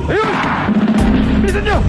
Ayun! Bilisan nyo!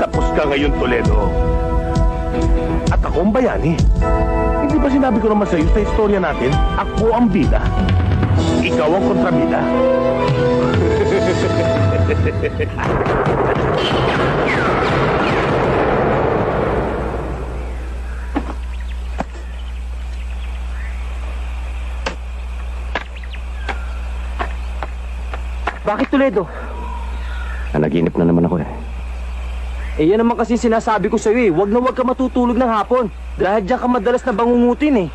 Tapos ka ngayon, Toledo. At ako ang bayani. Hindi ba sinabi ko naman sa'yo sa istorya natin, ako ang bida. Ikaw ang kontrabida. Bakit, Toledo? Nanaginip na naman ako eh. Eh yan naman kasi sinasabi ko sa'yo eh. Huwag na huwag ka matutulog ng hapon. Dahil diyan ka madalas na bangungutin eh.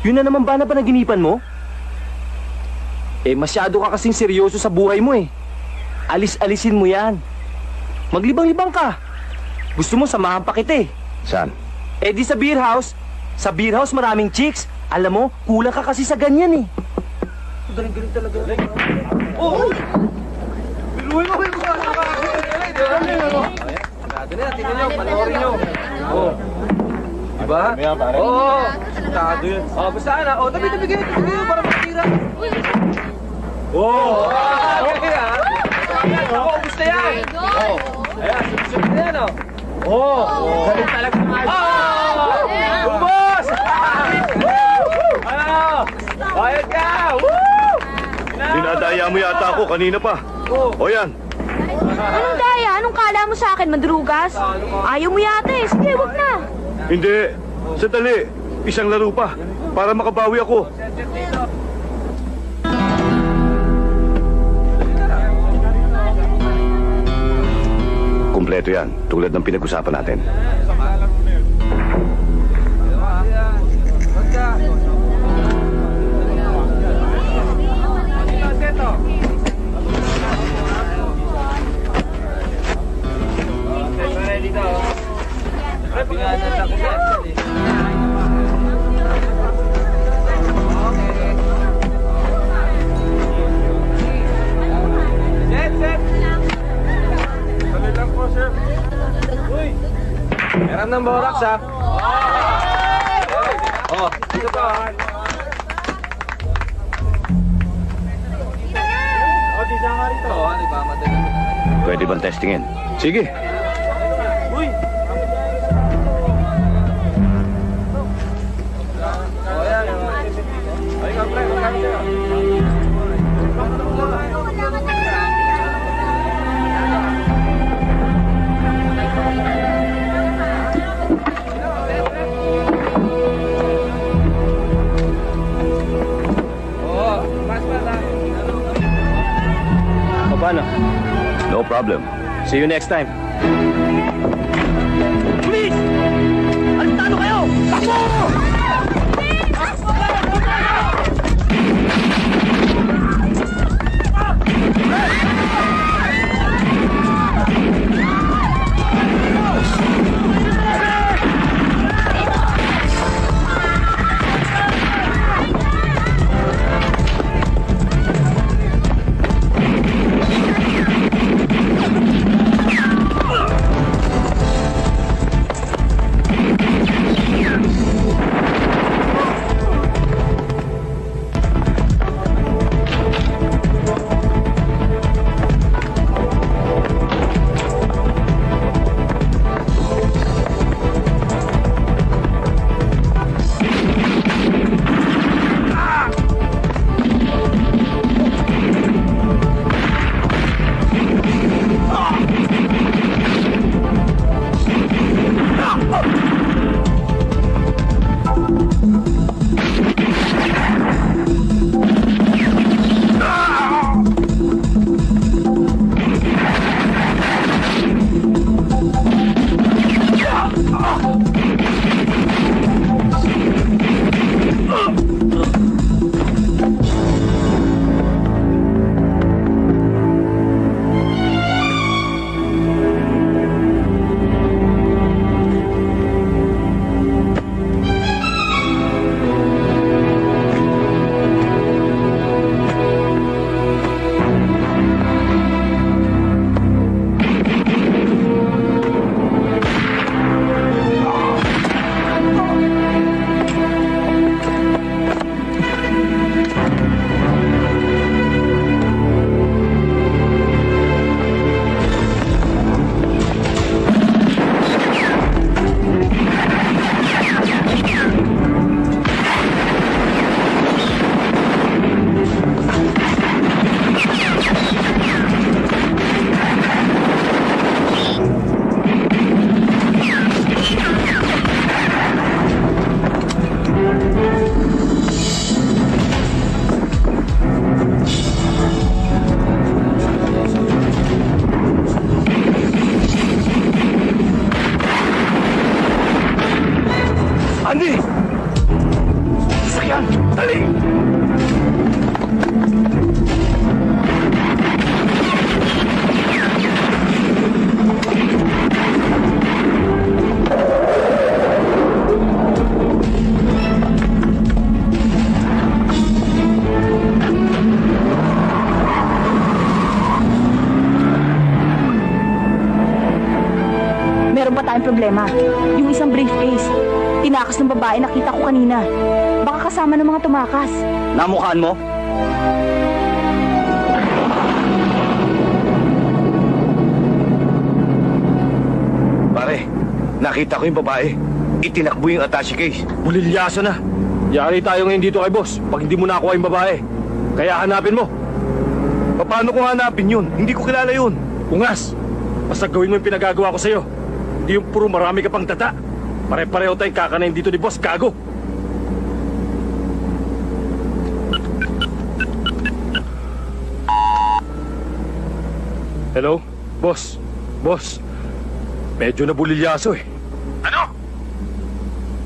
Yun na naman ba na panaginipan mo? Eh masyado ka kasing seryoso sa buhay mo eh. Alis-alisin mo yan. Maglibang-libang ka. Gusto mo samahan pa kita eh. Saan? Eh di sa beer house. Sa beer house maraming chicks. Alam mo, kulang ka kasi sa ganyan eh. Galing-galing talaga. Oh! Biluhin mo yung mga tingnan nyo, panoorin nyo. Oh. Diba? Oo. Tado yun. Oh, basta na. Oh, tabi-tabi kayo para makatira. Oh! Okay ha? Oo, gusto yan. Oh. Ayan, sunod na yan oh. Oh! Galing talaga ng ayos. Oh! Ubos! Ano? Bayad ka! Woo! Dinadaya mo yata ako kanina pa. O yan, Anong daya? Anong kala mo sa akin, madrugas? Ayaw mo yata eh. Sige, wag na. Hindi. Sandali. Isang laro pa. Para makabawi ako. Kumpleto yan, tulad ng pinag-usapan natin. Meron ng borax, ha? Oh, ito pa. Pwede bang testingin? Sige. O paano? No problem. See you next time. Police! Alintado kayo! Takbo! Andy! Sasakyan! Dali! Meron pa tayong problema. Yung isang briefcase. Tinakas ng babae nakita ko kanina. Baka kasama ng mga tumakas. Namukhaan mo? Pare, nakita ko yung babae. Itinakbo yung attache case. Bulilyasa na. Yari tayo ngayon dito kay boss pag hindi mo nakuha yung babae. Kaya hanapin mo. Paano ko hanapin yun? Hindi ko kilala yun. Ungas, basta gawin mo yung pinagagawa ko sa'yo. Hindi yung puro marami ka pang data. Pare-pareho tayong kakanayin dito ni Boss Gago. Hello? Boss? Boss? Medyo nabulilyaso eh. Ano?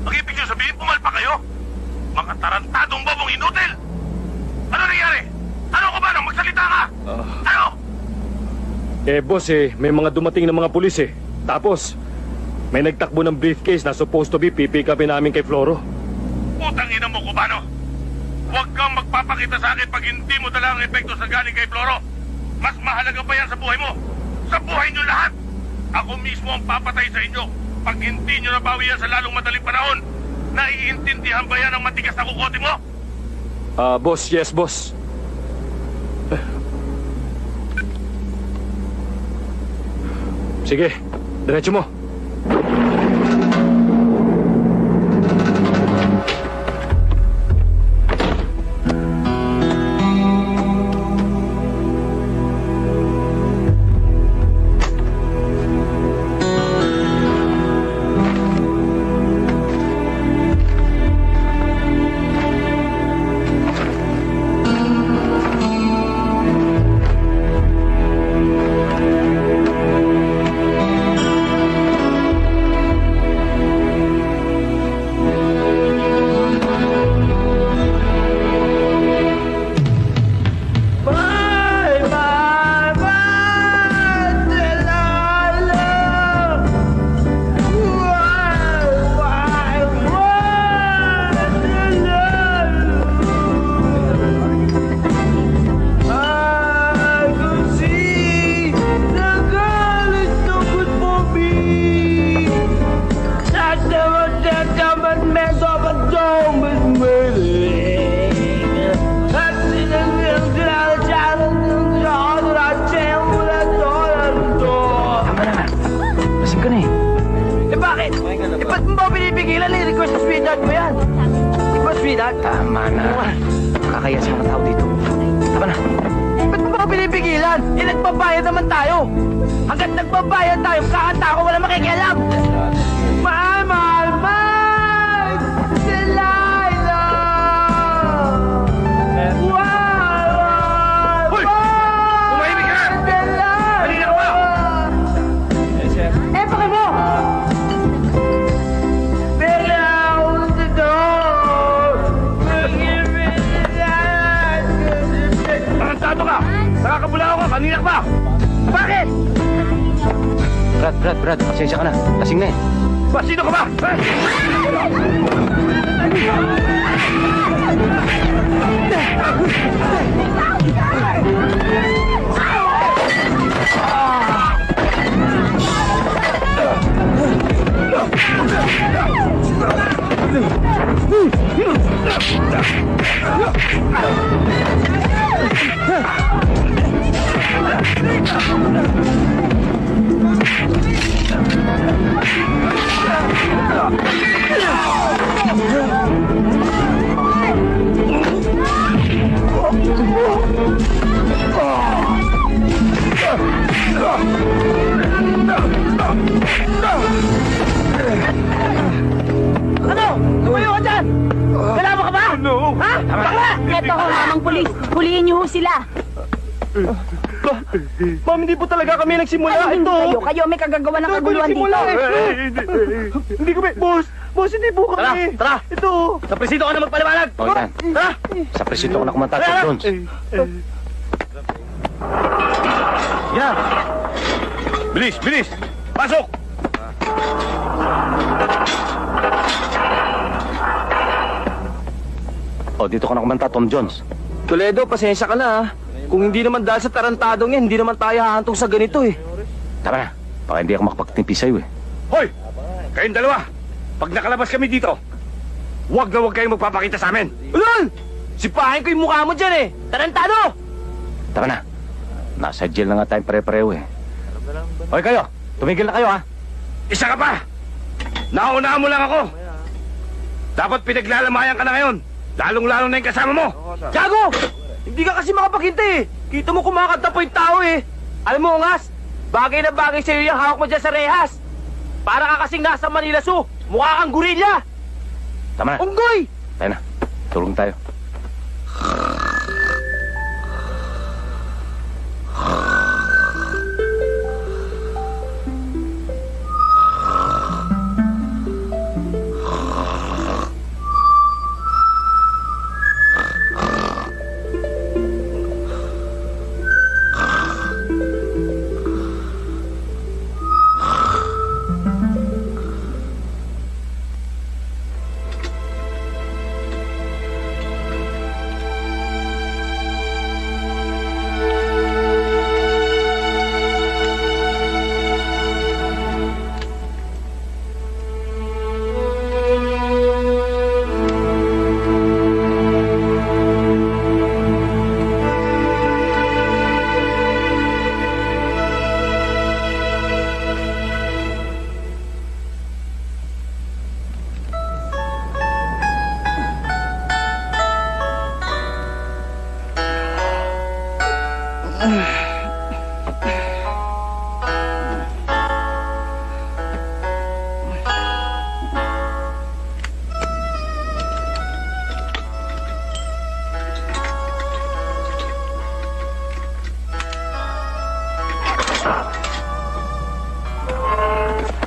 Ang ibig nyo sabihin, pumalpa kayo? Mga tarantadong babong inutil! Ano nangyari? Ano ka ba nang magsalita ka? Ano? Boss may mga dumating na mga pulis eh. Tapos, may nagtakbo ng briefcase na supposed to be pipick upin namin kay Floro. Putang ina mo, Cubano! Huwag kang magpapakita sa akin pag hindi mo dala ang epekto sa galing kay Floro. Mas mahalaga pa yan sa buhay mo. Sa buhay nyo lahat. Ako mismo ang papatay sa inyo pag hindi nyo nabawi yan sa lalong madaling panahon. Naiintindihan ba yan ang matigas na kukote mo? Boss, yes, boss. Sige, diretso mo. Tama na. Kakaya sa mga tao dito. Tama na. Ba't mo ba pinipigilan? Nagbabayad naman tayo. Hanggat nagbabayad tayo, kakanta ako, wala makikialam. Mahal, mahal, mahal! Delilah! Wow! Hoy! Tumahimik ka na! Kanina ka ba? Eh, bakit mo? Close the door. Forgive me that. Tarantado ka! Nakakabulao ka! Kanina ka ba? Bakit? Brad, pasensya ka na. Lasing na eh. Ba, sino ka ba? Ano? Tumayo ka dyan! Kailangan mo ka ba? No! Ha? Bakla! Eto ho, mamang pulis. Huliin niyo ho sila. Ma'am, hindi po talaga kami nagsimula. Ano hindi Ito. kayo? Kayo may kagagawa ng kaguluhan dito. Hindi kami. Boss, hindi po kami. Tara! Ito. Sa presinto ka na magpaliwanag! O yan. Tara. Sa presinto ko na kumanta sa Jones. Yan! Bilis! Bilis! Pasok! O, dito ka na kumanta, Tom Jones. Toledo, pasensya ka na ha. Kung hindi naman dahil sa tarantadong yan, hindi naman tayo hahantong sa ganito eh. Tama na. Baka hindi ako makapagtimpi sa'yo eh. Hoy! Kayong dalawa! Pag nakalabas kami dito, huwag na huwag kayong magpapakita sa amin! Ulol! Sipahin ko yung mukha mo dyan eh! Tarantado! Tama na. Nasa jail na nga tayong pare-pareho eh. Hoy kayo, tumigil na kayo ha. Isa ka pa! Naunahan mo lang ako! Dapat pinaglalamayan ka na ngayon! Lalong-lalo na yung kasama mo! Gago! Hindi ka kasi makapaghintay eh! Kita mo kumakanta pa yung tao eh! Alam mo, Ongas, Bagay na bagay sa'yo yung hawak mo dyan sa rehas. Para ka kasing nasa Manila Zoo. Mukha kang gorilla. Tama na. Unggoy! Tayo na. Tulong tayo.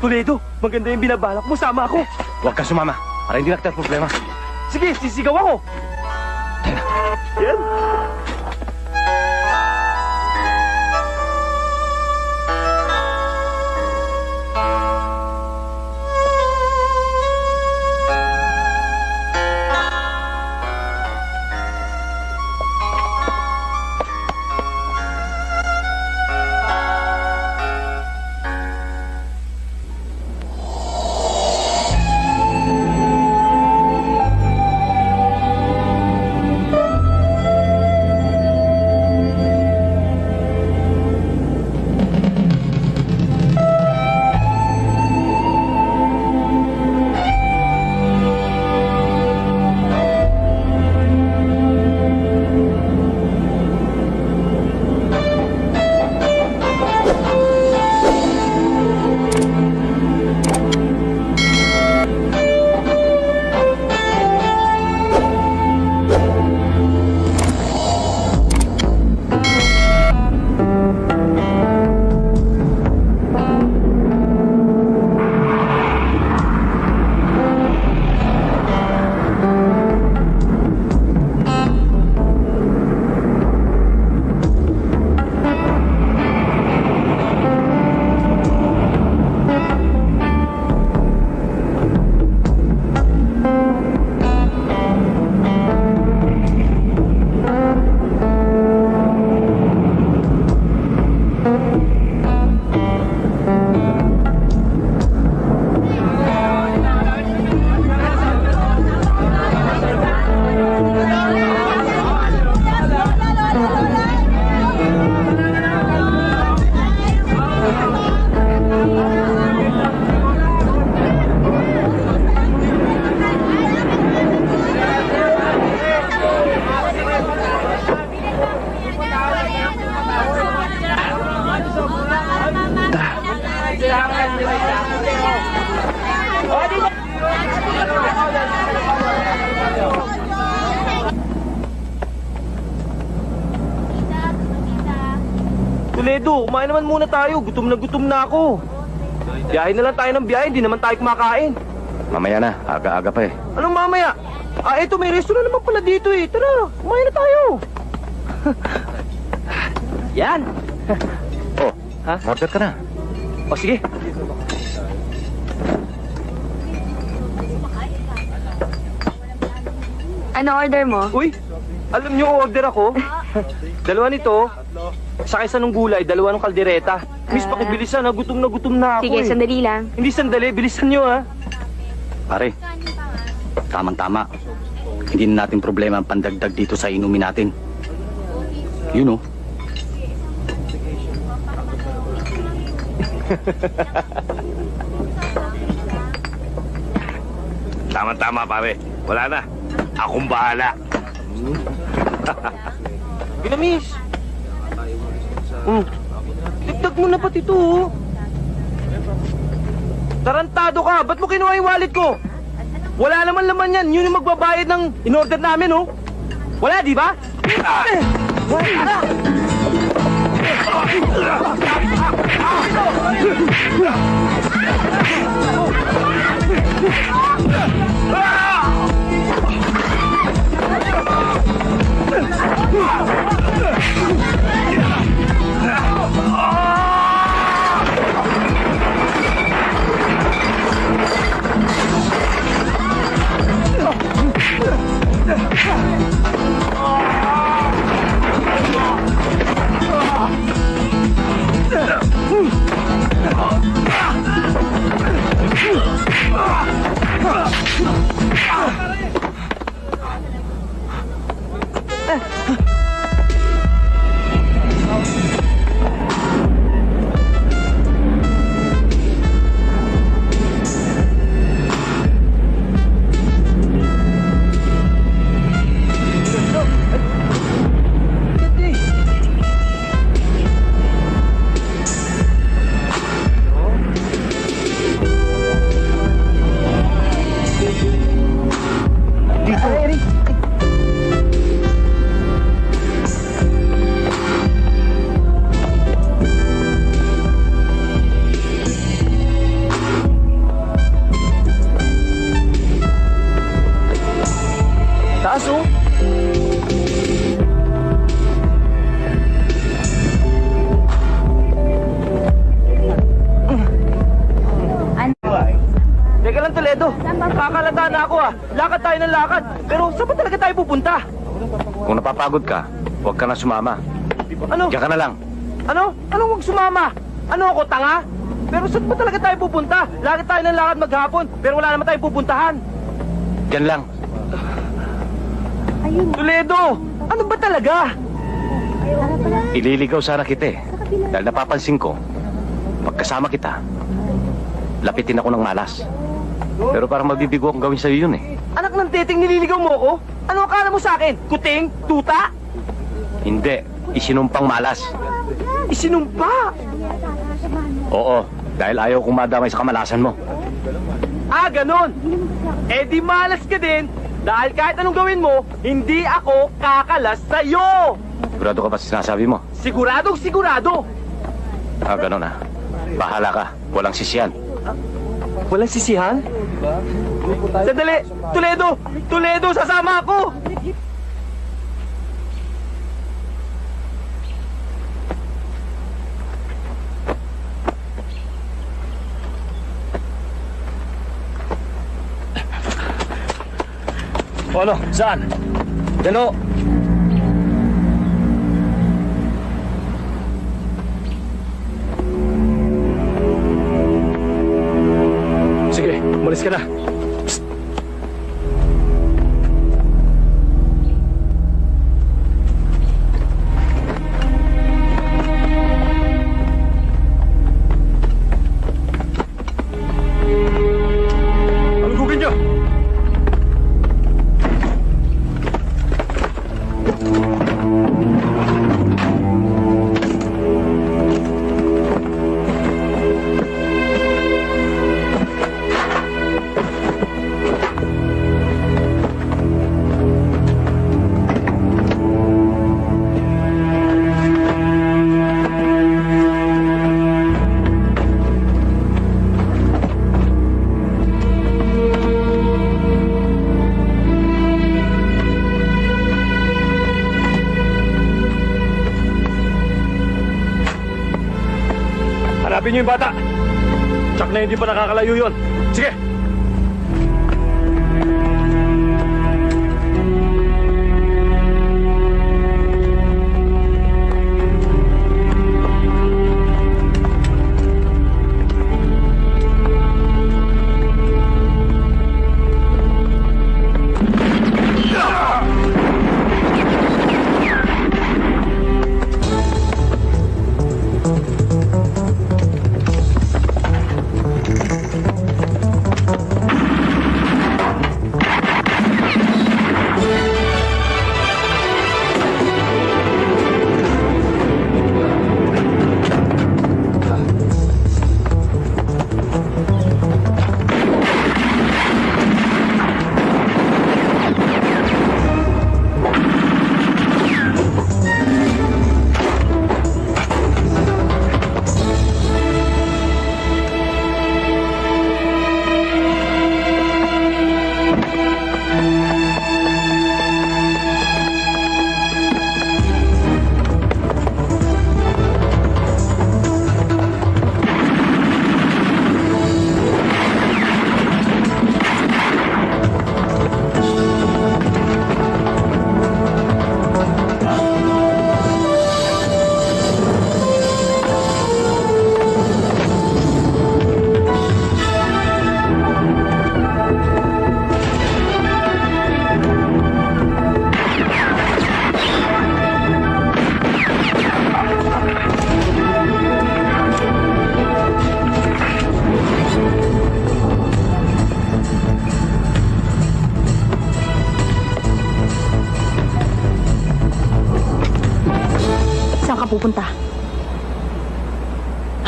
Toledo, maganda yung binabalak mo. Sama ako. Huwag ka sumama. Para hindi nakita problema. Sige, sisigaw ako. Yan. Toledo, kumain naman muna tayo. Gutom na ako. Biyahe na lang tayo ng biyahe, hindi naman tayo kumakain. Mamaya na. Aga-aga pa eh. Anong mamaya? Eto, may restaurant naman pala dito eh. Tara, kumain na tayo. Yan. Oh, Ha? order ka na. O sige. Ano order mo? Uy, alam niyo order ako? Dalawa nito, saka isa ng gulay, dalawa ng kaldereta. Miss, pakibilisan ha, gutom na ako Sige, eh. sandali lang. Hindi sandali, bilisan niyo ha. Pare, tamang-tama. Hindi na natin problema ang pandagdag dito sa inumin natin. You know. Tama-tama, pare. Wala na. Akong bahala. Ginamis. Dagdag Suot mo na pati ito, oh. Tarantado ka! Ba't mo kinuha yung wallet ko? Wala naman laman yan. Yun yung magbabayad ng in-order namin, oh. Wala, di ba? Taas, oh. Teka lang, Toledo. Nakakalata na ako, ah. Lakad tayo ng lakad. Pero saan ba talaga tayo pupunta? Kung napapagod ka, huwag ka na sumama. Ano? Diyan ka na lang. Ano? Anong huwag sumama? Ano ako, tanga? Pero saan ba talaga tayo pupunta? Lakad tayo ng lakad maghapon, pero wala naman tayong pupuntahan. Diyan lang. Toledo! Ano ba talaga? Ililigaw sana kita eh. Dahil napapansin ko, pagkasama kita, lapitin ako ng malas. Pero parang mabibigo akong gawin sa'yo yun eh. Anak ng titing, nililigaw mo ako? Ano akala mo sa akin? Kuting? Tuta? Hindi, isinumpang malas. Isinumpa? Oo, dahil ayaw kong madamay sa kamalasan mo. Ah, ganon. Eh di malas ka din. Dahil kahit anong gawin mo, hindi ako kakalas sa'yo. Sigurado ka ba sa sinasabi mo? Siguradong sigurado. Ah, ganun ah. Bahala ka, walang sisiyan. Walang sisihan? Sandali! Toledo! Toledo, sasama ako! O ano? Saan? Diyan o. Sige, umalis ka na. Psst. Alugugin niyo! Hanapin niyo yung bata. Tsak na hindi pa nakakalayo yun. Sige.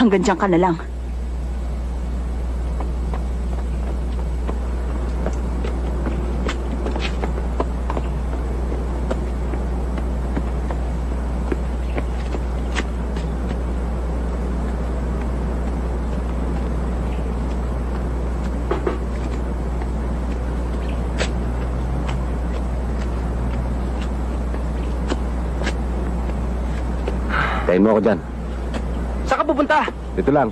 Hanggang diyan ka na lang. Tayin mo ako dyan. Saan ka pupunta? Dito lang.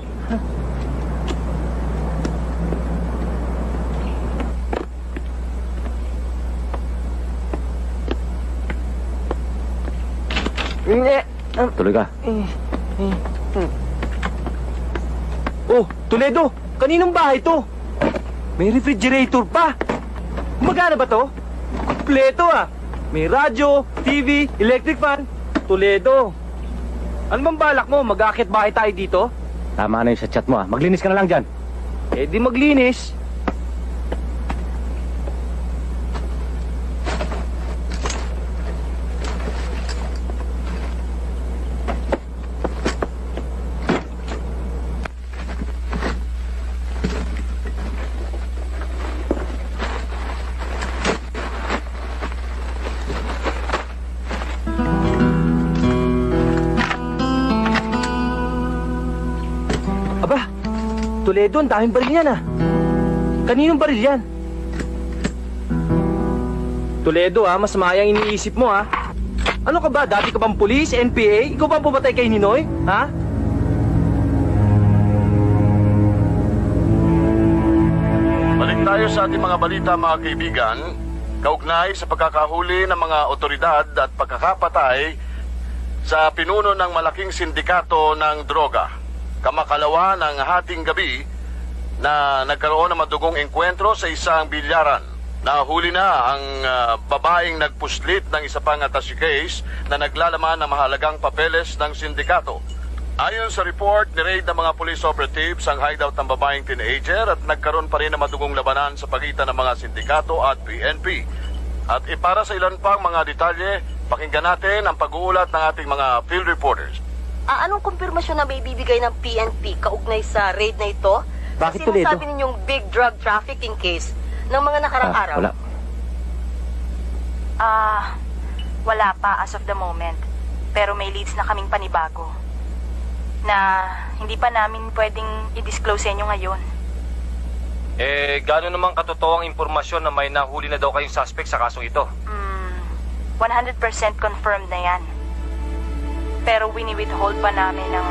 Tuloy ka. Oh, Toledo! Kaninong bahay to? May refrigerator pa! Magkano ba to? Kompleto ah! May radyo, TV, electric fan. Toledo! Ano bang balak mo? Mag-aakit bahay tayo dito? Tama na yung sa chat mo, Maglinis ka na lang dyan. Eh di maglinis. Aba, Toledo, ang daming baril yan ah. Kaninong baril yan? Toledo mas mayang iniisip mo Ano ka ba? Dati ka bang pulis, NPA? Ikaw ba ang pumatay kay Ninoy? Ha? Balik tayo sa ating mga balita, mga kaibigan. Kaugnay sa pagkakahuli ng mga otoridad at pagkakapatay sa pinuno ng malaking sindikato ng droga. Kamakalawa ng hating gabi na nagkaroon ng madugong engkwentro sa isang bilyaran. Nahuli na ang babaeng nagpuslit ng isa pang attache case na naglalaman ng mahalagang papeles ng sindikato. Ayon sa report, ni-raid ng mga police operatives ang hideout ng babaeng teenager at nagkaroon pa rin ng madugong labanan sa pagitan ng mga sindikato at PNP. At para sa ilan pang mga detalye, pakinggan natin ang pag-uulat ng ating mga field reporters. Anong kumpirmasyon na may bibigay ng PNP kaugnay sa raid na ito? Bakit, Kasi Toledo? sinasabi ninyong big drug trafficking case ng mga nakarang araw. Wala. Wala pa as of the moment. Pero may leads na kaming panibago na hindi pa namin pwedeng i-disclose sa inyo ngayon. Gano'n naman katotoo ang impormasyon na may nahuli na daw kayong suspect sa kasong ito? 100% confirmed na yan. Pero wini-withhold pa namin ang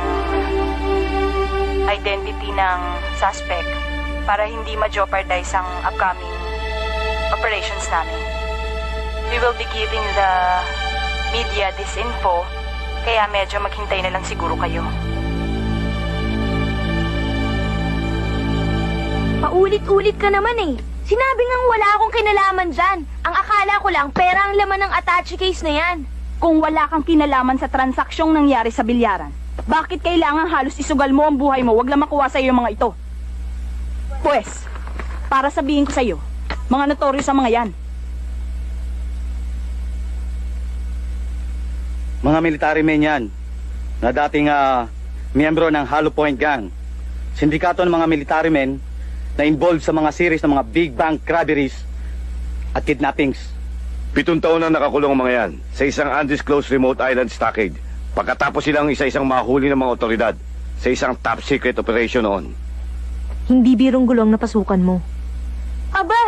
identity ng suspect para hindi ma-jeopardize ang upcoming operations namin. We will be giving the media this info, kaya medyo maghintay na lang siguro kayo. Paulit-ulit ka naman eh. Sinabi ngang wala akong kinalaman dyan. Ang akala ko lang, pera ang laman ng attache case na yan. Kung wala kang kinalaman sa transaksyong nangyari sa bilyaran, bakit kailangan halos isugal mo ang buhay mo, wag lang makuha sa iyo mga ito? Pues, para sabihin ko sa iyo, mga notorious ang mga yan. Mga military men yan, na dating miyembro ng Hollow Point Gang. Sindikato ng mga military men na involved sa mga series ng mga big bank robberies at kidnappings. 7 taon na nakakulong ang mga yan sa isang undisclosed remote island stockade. Pagkatapos silang isa-isang mahuli ng mga otoridad sa isang top secret operation noon. Hindi birong gulong na pasukan mo. Aba,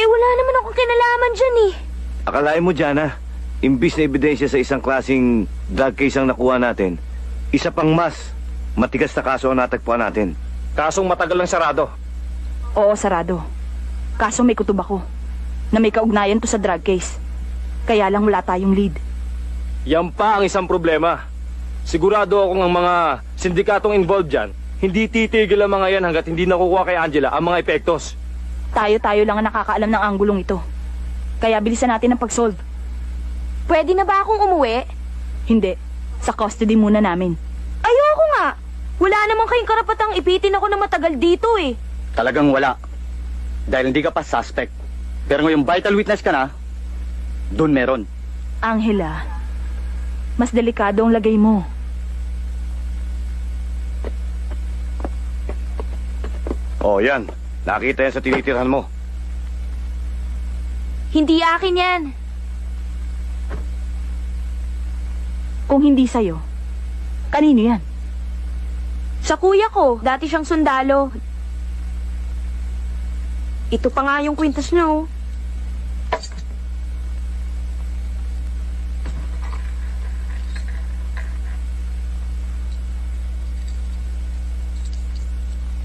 wala naman akong kinalaman dyan eh. Akalain mo, Jana, imbis na ebidensya sa isang klaseng drug case ang nakuha natin, isa pang mas matigas na kaso ang natagpuan natin. Kasong matagal lang sarado. Oo, sarado. Kaso may kutob ako na may kaugnayan to sa drug case. Kaya lang wala tayong lead. Yan pa ang isang problema. Sigurado akong ang mga sindikatong involved dyan, hindi titigil ang mga yan hanggat hindi nakukuha kay Angela ang mga epektos. Tayo-tayo lang ang nakakaalam ng anggulong ito. Kaya bilisan natin ang pag-solve. Pwede na ba akong umuwi? Hindi. Sa custody muna namin. Ayoko nga. Wala naman kayong karapatang ipitin ako na matagal dito eh. Talagang wala. Dahil hindi ka pa suspect. Pero ngayong vital witness ka na, doon meron. Angela, mas delikado ang lagay mo. Oh, yan. Nakita yan sa tinitirhan mo. Hindi akin yan. Kung hindi sa'yo, kanino yan? Sa kuya ko, dati siyang sundalo. Ito pa nga yung kwintas niya, oh.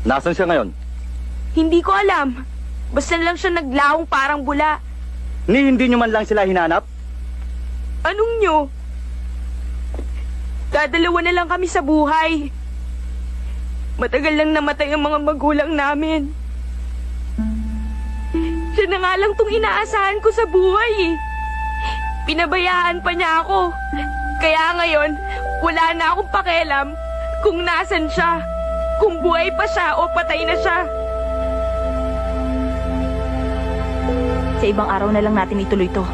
Nasaan siya ngayon? Hindi ko alam. Basta lang siya naglaong parang bula. Hindi nyo man lang sila hinanap? Anong nyo? Dadalawa na lang kami sa buhay. Matagal lang namatay ang mga magulang namin. Siya na nga lang tong inaasahan ko sa buhay eh. Pinabayaan pa niya ako. Kaya ngayon, wala na akong pakialam kung nasan siya. Kung buhay pa siya o patay na siya. Sa ibang araw na lang natin ituloy to.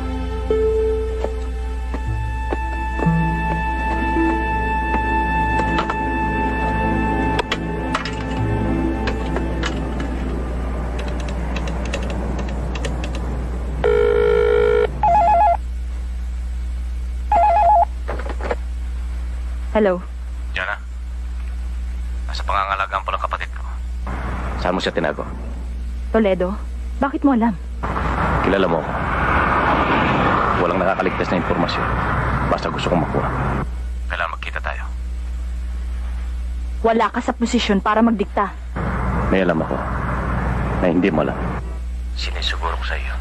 Hello? Jana, nasa pangangalagaan po ng kapatid ko. Saan mo siya tinago? Toledo? Bakit mo alam? Kilala mo ako. Walang nakakaligtas na impormasyon. Basta gusto kong makuha. Kailangan magkita tayo. Wala ka sa posisyon para magdikta. May alam ako na hindi mo alam. Sinisuguro ko sa iyo.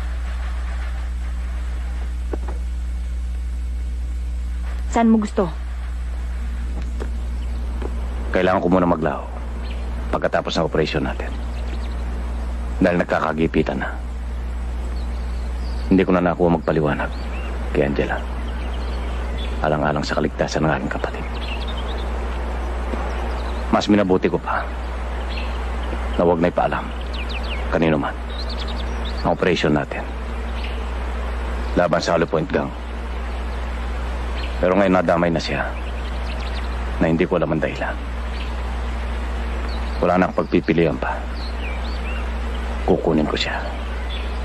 Saan mo gusto? Kailangan ko muna maglaho pagkatapos ng operasyon natin. Dahil nagkakagipitan na. Hindi ko na nakuha magpaliwanag kay Angela. Alang-alang sa kaligtasan ng aking kapatid. Mas minabuti ko pa na huwag na ipaalam kanino man ang operasyon natin laban sa Hollow Point Gang. Pero ngayon nadamay na siya na hindi ko alam ang dahilan. Wala na akong pagpipilian pa. Kukunin ko siya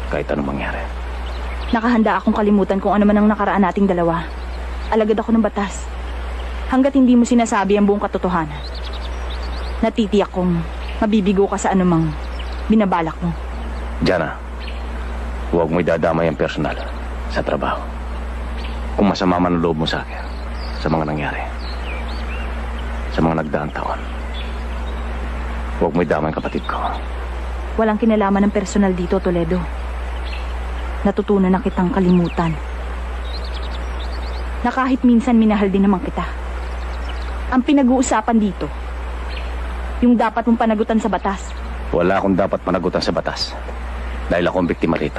kahit anong mangyari. Nakahanda akong kalimutan kung ano man ang nakaraan nating dalawa. Alagad ako ng batas. Hanggat hindi mo sinasabi ang buong katotohanan. Natitiyak kong mabibigo ka sa anumang binabalak mo. Jana, huwag mo idadamay ang personal sa trabaho. Kung masama man ang loob mo sa akin sa mga nangyari, sa mga nagdaang taon, huwag mo idamay ang kapatid ko. Walang kinalaman ng personal dito, Toledo. Natutunan na kitang kalimutan. Na kahit minsan minahal din naman kita. Ang pinag-uusapan dito, yung dapat mong panagutan sa batas. Wala akong dapat panagutan sa batas. Dahil ako ang biktima rito.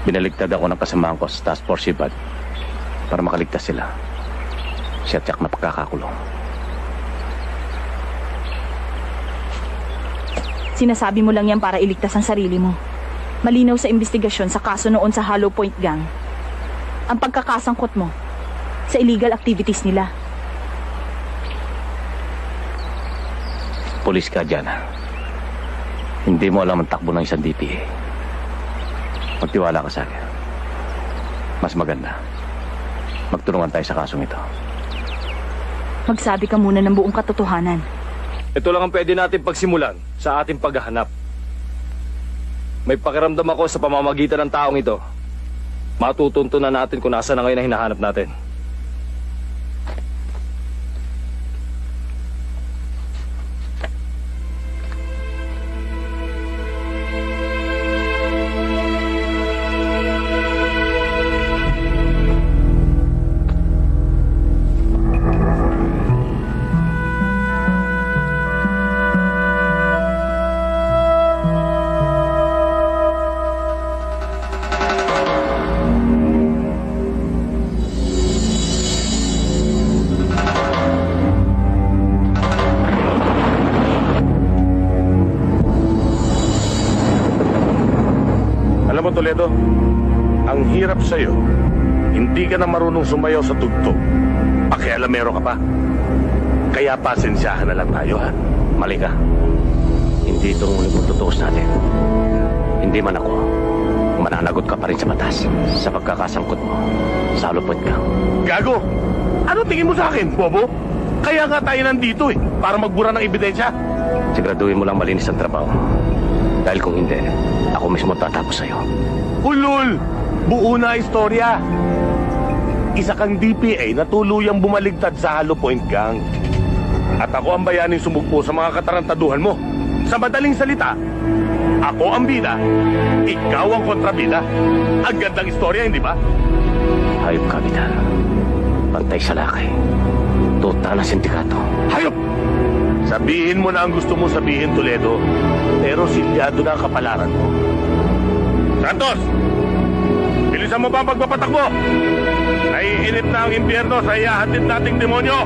Binaligtad ako ng kasamahan ko sa Task Force Sibad para makaligtas sila. Siya tiyak na pagkakakulong. Sinasabi mo lang yan para iligtas ang sarili mo. Malinaw sa investigasyon sa kaso noon sa Hollow Point Gang ang pagkakasangkot mo sa illegal activities nila. Pulis ka, Jana. Hindi mo alam ang takbo ng isang DPA. Magtiwala ka sa akin. Mas maganda. Magtulungan tayo sa kasong ito. Magsabi ka muna ng buong katotohanan. Ito lang ang pwede natin pagsimulan sa ating paghahanap. May pakiramdam ako sa pamamagitan ng taong ito. Matutuntunan natin kung nasa na ngayon ang hinahanap natin. Alam mo, Toledo, ang hirap sa'yo. Hindi ka na marunong sumayaw sa tugtog. Pakialamero ka pa. Kaya pasensyahan na lang tayo, ha? Mali ka. Hindi itong ulit tutuos natin. Hindi man ako, mananagot ka pa rin sa batas sa pagkakasangkot mo sa halupot ka. Gago! Ano tingin mo sa akin, bobo? Kaya nga tayo nandito para magbura ng ebidensya. Siguraduhin mo lang malinis ang trabaho. Dahil kung hindi, ako mismo tatapos sa'yo. Ulul! Buo na istorya. Isa kang DPA na tuluyang bumaligtad sa Hollow Point Gang. At ako ang bayaning sumugpo sa mga katarantaduhan mo. Sa madaling salita, ako ang bida, ikaw ang kontrabida. Ang gandang istorya, hindi ba? Hayop ka, Bidal. Pantay sa lakay. Tuta na sindikato. Hayop! Sabihin mo na ang gusto mo sabihin, Toledo. Pero silyado na ang kapalaran mo. Santos! Bilisan mo ba ang pagpapatakbo? Naiinit na ang impyerno sa ihahatid nating demonyo!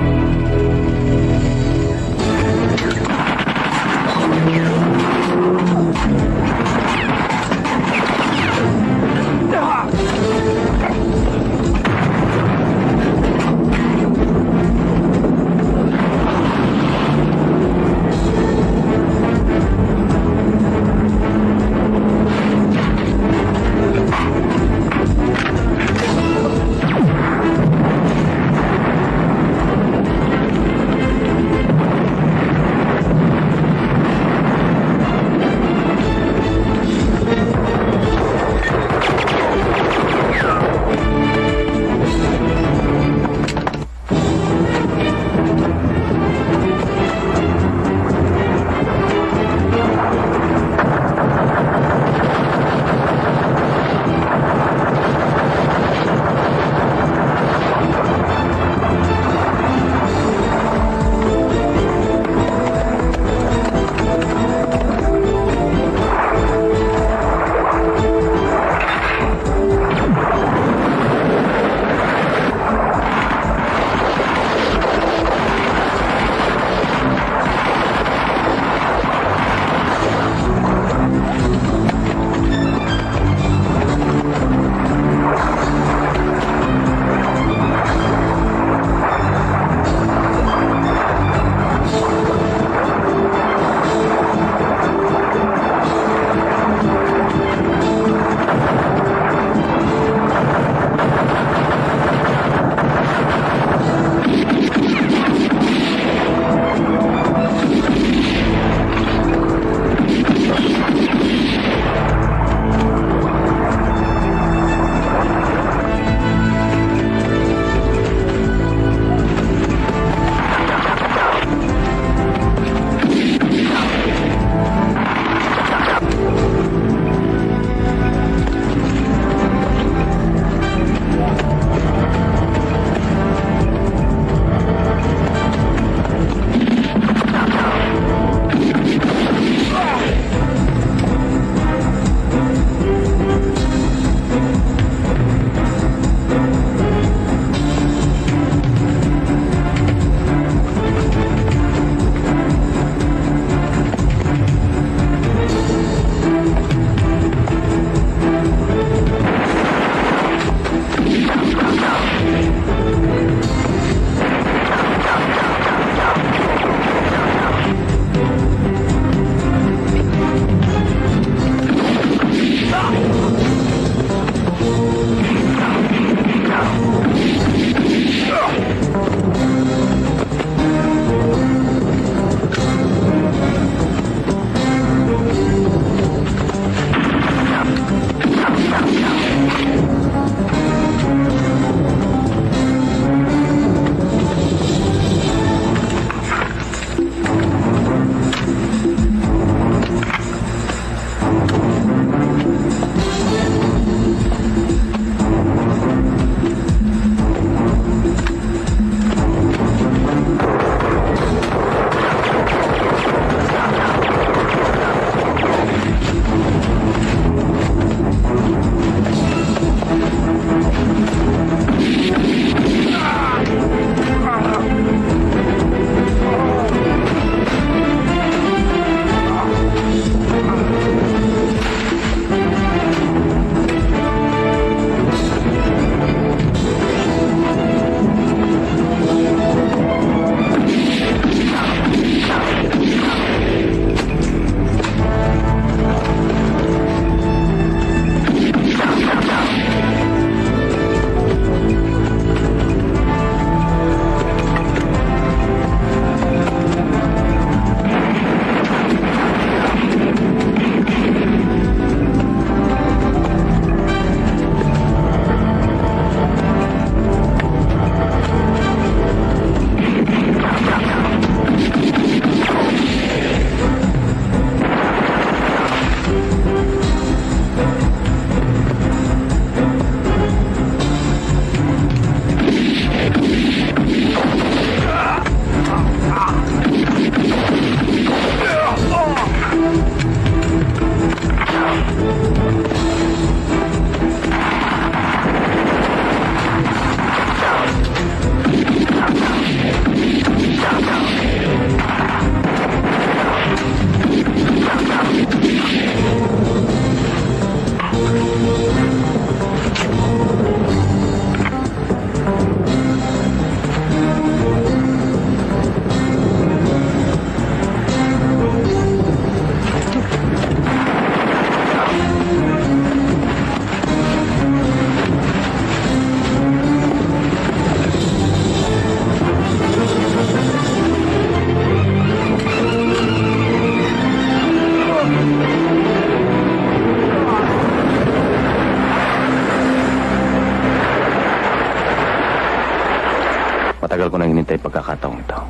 Matagal ko nang hinintay pagkakataong ito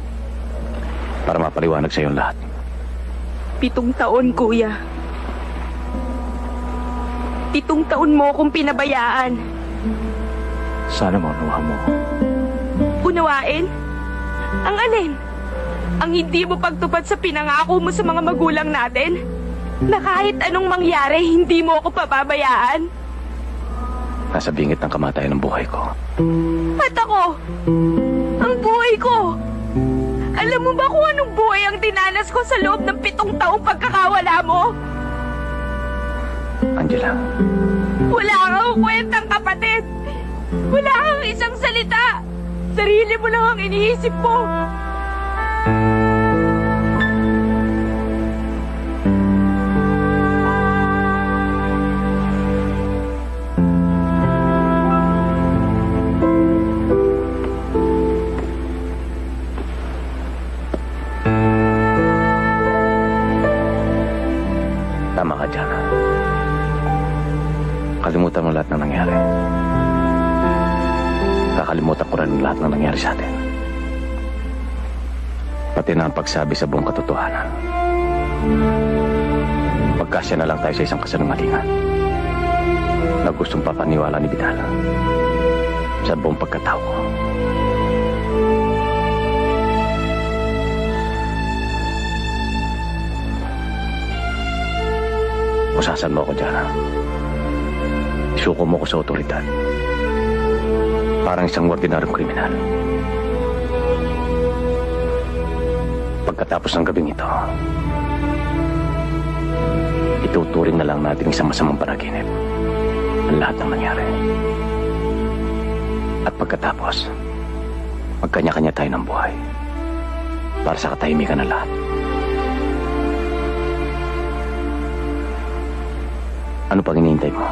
para mapaliwanag sa iyo lahat. 7 taon, kuya. 7 taon mo akong pinabayaan. Sana maunawa mo. Unawain? Ang alin? Ang hindi mo pagtupad sa pinangako mo sa mga magulang natin? Na kahit anong mangyari, hindi mo ako pababayaan? Nasa bingit ng kamatayan ng buhay ko. At ako? Ang buhay ko? Alam mo ba kung anong buhay ang dinanas ko sa loob ng 7 taong pagkakawala mo? Angela. Wala kang kwentang kapatid. Wala kang isang salita. Sarili mo lang ang iniisip mo. Tama ka, Jana. Kalimutan mo lahat ng nangyari. Kakalimutan ko rin lahat ng nangyari sa atin. Pati na ang pagsabi sa buong katotohanan. Magkasya na lang tayo sa isang kasinungalingan na gustong papaniwala ni Vidal sa buong pagkatao ko. Usasan mo ako, Jana. Isuko mo ko sa otoridad. Parang isang ordinaryong kriminal. Pagkatapos ng gabing ito, ituturing na lang natin isang masamang panaginip ang lahat ng nangyari. At pagkatapos, magkanya-kanya tayo ng buhay para sa katahimikan ng lahat. Ano pang hinihintay mo?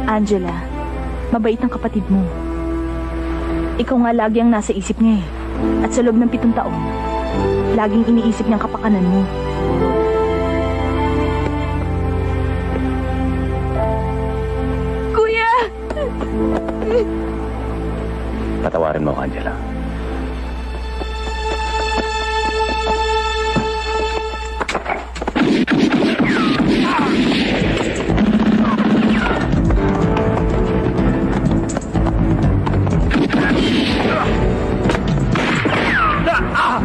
Angela, mabait ang kapatid mo. Ikaw nga lagi ang nasa isip niya eh. At sa loob ng 7 taon, laging iniisip niyang kapakanan mo. Kuya! Patawarin mo ako, Angela. Ah!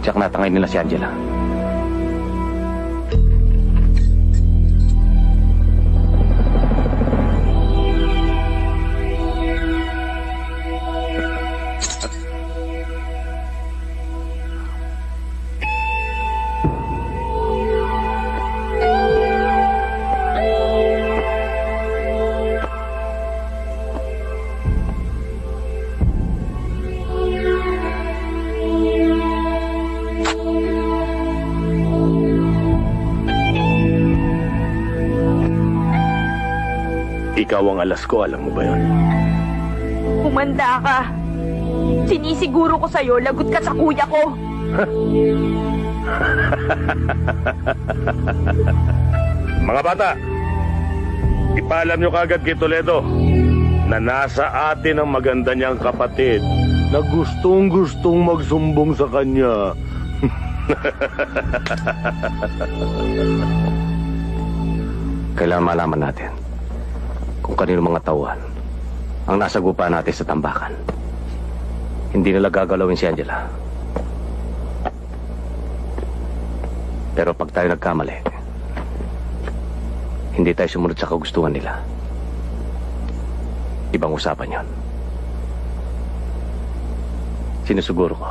Tiyak natangay nila si Angela. Ikaw ang alas ko, alam mo ba yun? Humanda ka. Sinisiguro ko sa'yo, lagot ka sa kuya ko. Mga bata, ipaalam nyo kagad kay Toledo na nasa atin ang maganda niyang kapatid na gustong-gustong magsumbong sa kanya. Kailangan malaman natin kung kanino mga tauhan ang nasa gupa natin sa tambakan. Hindi nila gagalawin si Angela. Pero pag tayo nagkamali, hindi tayo sumunod sa kagustuhan nila. Ibang usapan yon. Sinusuguro ko,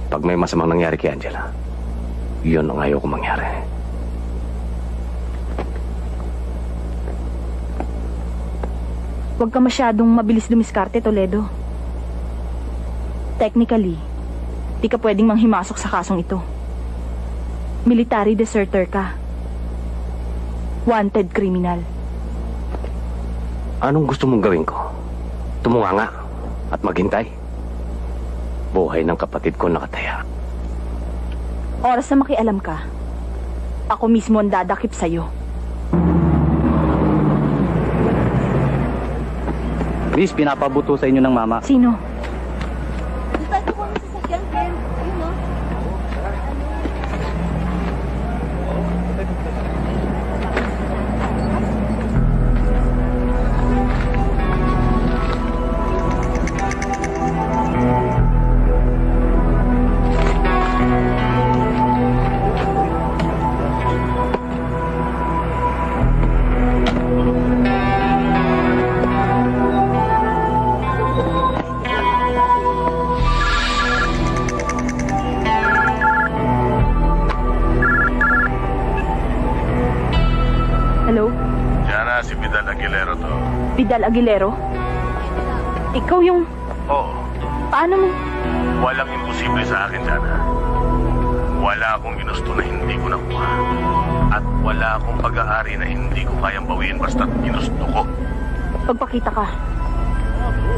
pag may masamang nangyari kay Angela, yun ang ayaw ko mangyari. Huwag ka masyadong mabilis dumiskarte, Toledo. Technically, di ka pwedeng manghimasok sa kasong ito. Military deserter ka. Wanted criminal. Anong gusto mong gawin ko? Tumunganga at maghintay? Buhay ng kapatid ko nakataya. Oras na makialam ka, ako mismo ang dadakip sa'yo. Miss, pinapabuto sa inyo ng mama. Sino? Dito po ang sasakyan, Ken. Ayun, no? Hello? Diana, si Vidal Aguilero to. Vidal Aguilero? Ikaw yung... Oo, Paano mo? walang imposible sa akin, Diana. Wala akong ginusto na hindi ko nakuha. At wala akong pag-aari na hindi ko kayang bawiin basta't ginusto ko. Pagpakita ka.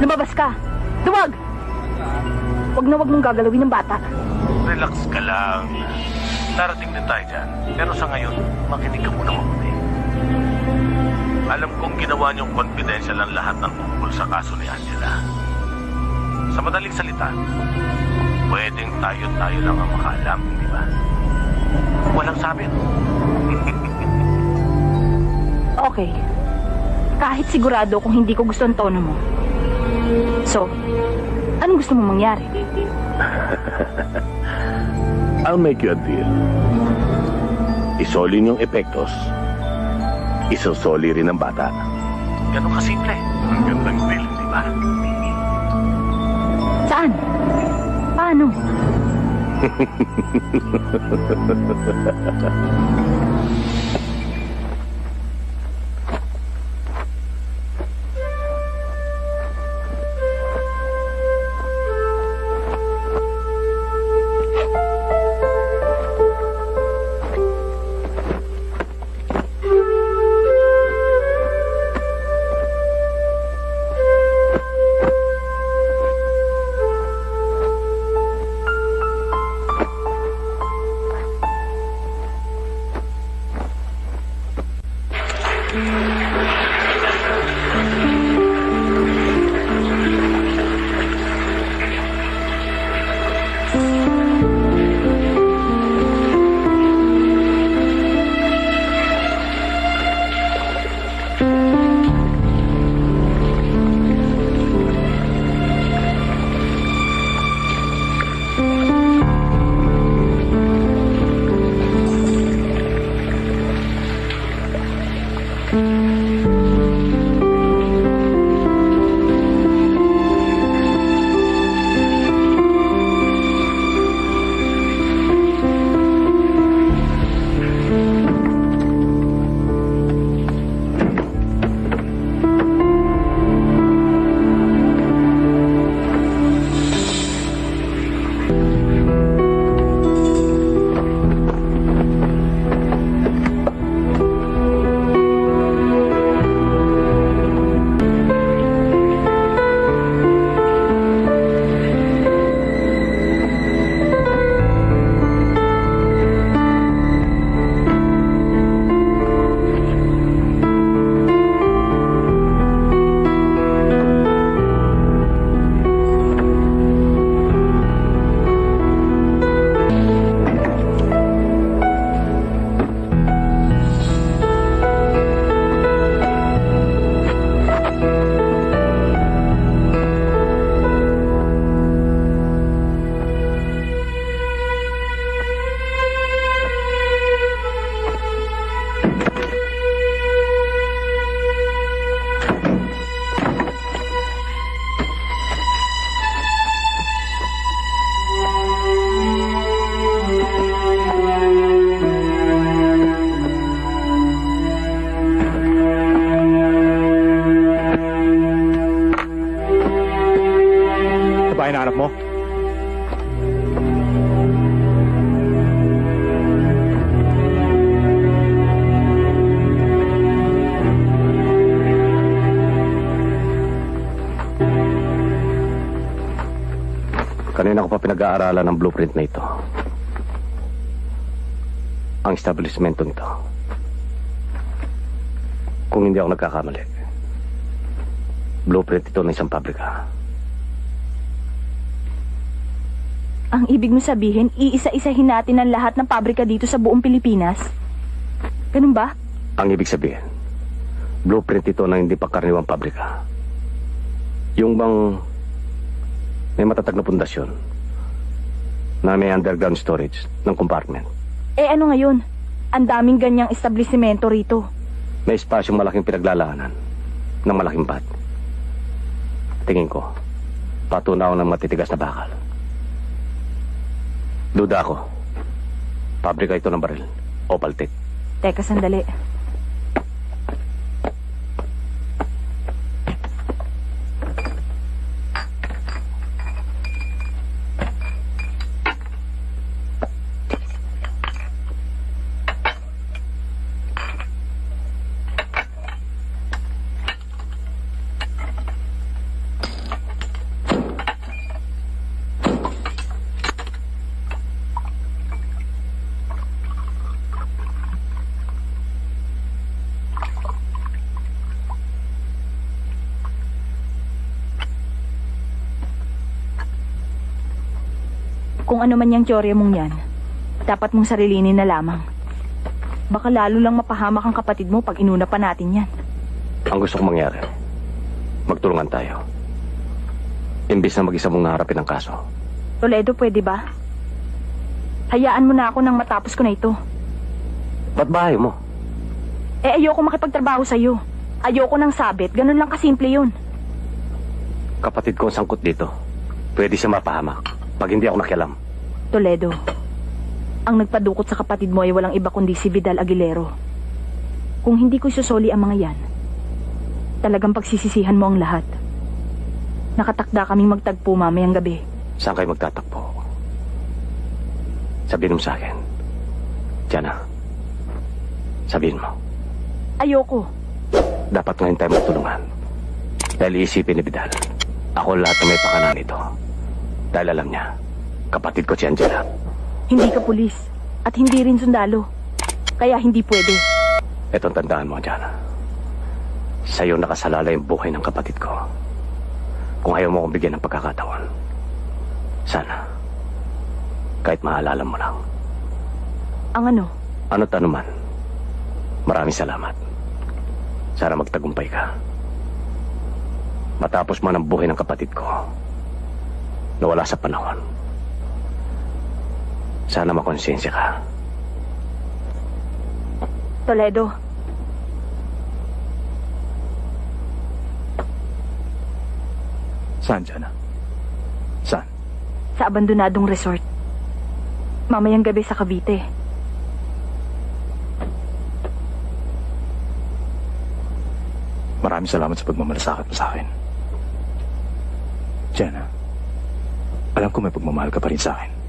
Lumabas ka. Duwag! Wag na wag mong gagalawin ng bata. Relax ka lang. Darating din tayo dyan. Pero sa ngayon, makinig ka muna mabuti. Alam kong ginawa niyong confidential ang lahat ng tungkol sa kaso ni Angela. Sa madaling salita, pwedeng tayo lang ang makaalam, di ba? Walang sabi. Okay. Kahit sigurado kung hindi ko gusto ang tono mo. So, anong gusto mong mangyari? I'll make you a deal. Isoli niyong epektos. Isosoli rin ang bata. Ganun kasimple. Ang gandang deal, di ba? Saan? Paano? pinag-aaralan ng blueprint na ito. Ang establishmento nito. Kung hindi ako nagkakamali, blueprint ito ng isang pabrika. Ang ibig mo sabihin, iisa-isahin natin ang lahat ng pabrika dito sa buong Pilipinas? Ganun ba? Ang ibig sabihin, blueprint ito ng hindi pangkaraniwang pabrika. Yung bang may matatag na pundasyon na may underground storage ng compartment. Eh ano ngayon? Ang daming ganyang establishmento rito. May espasyong malaking pinaglalaanan ng malaking bat. Tingin ko, patunaw ng matitigas na bakal. Duda ako. Pabrika ito ng baril. Opaltec. Teka, sandali. Kung ano man yung teorya mong yan, dapat mong sarilinin na lamang. Baka lalo lang mapahamak ang kapatid mo pag inuna pa natin yan. Ang gusto kong mangyari, magtulungan tayo. Imbis na mag-isa mong naharapin ang kaso. Toledo, pwede ba? Hayaan mo na ako nang matapos ko na ito. Ba't bahay mo? Eh ayoko makipagtrabaho sa'yo. Ayoko ng sabit, ganun lang kasimple yun. Kapatid ko ang sangkot dito. Pwede siya mapahamak pag hindi ako nakialam. Toledo, ang nagpadukot sa kapatid mo ay walang iba kundi si Vidal Aguilero. Kung hindi ko isusoli ang mga yan, talagang pagsisisihan mo ang lahat. Nakatakda kaming magtagpo mamayang gabi. Saan kayo magtatakbo? Sabihin mo sa akin. Diana, sabihin mo. Ayoko. Dapat ngayon tayo magtulungan. Dahil iisipin ni Vidal, ako lahat na may pakanan nito. Dahil alam niya, kapatid ko si Angela. Hindi ka pulis at hindi rin sundalo. Kaya hindi pwede. Etong tandaan mo, Diana. Sa'yo nakasalala yung buhay ng kapatid ko. Kung ayaw mo akong bigyan ng pagkakataon, sana, kahit maalala mo lang. Ang ano? Ano't ano man. Maraming salamat. Sana magtagumpay ka. Matapos man ang buhay ng kapatid ko, nawala sa panahon. Sana makonsensya ka. Toledo. Saan, Diana? Saan? Sa abandonadong resort. Mamayang gabi sa Cavite. Maraming salamat sa pagmamalasakit mo sa akin. Diana, alam ko may pagmamahal ka pa rin sa akin.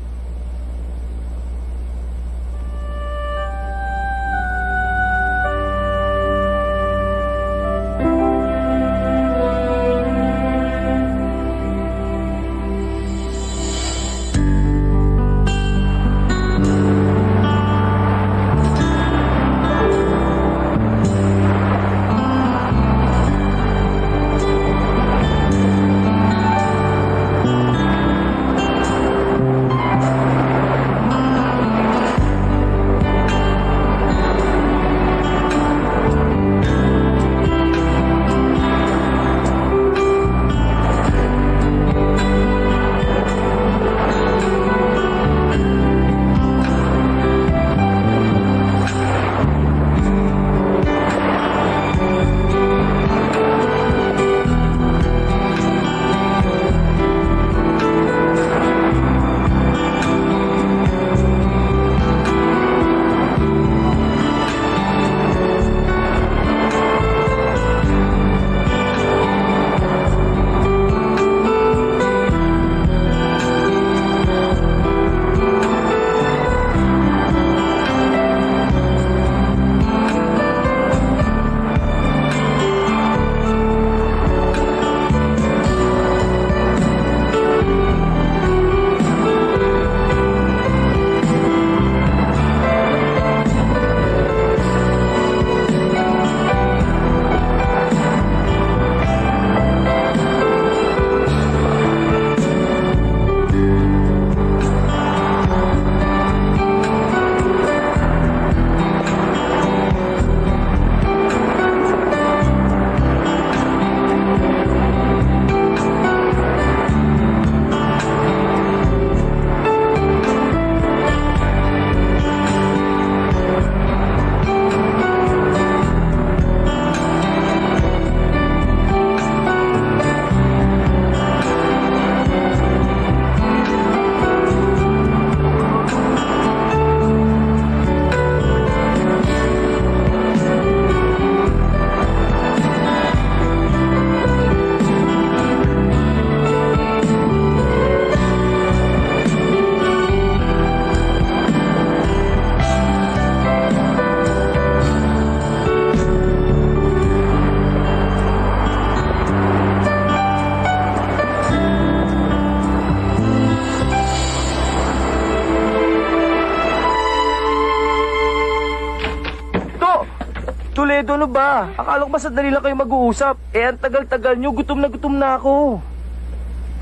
Toledo, ano ba? Akala ko ba sandali lang kayo mag-uusap? Eh, ang tagal-tagal nyo, gutom na ako.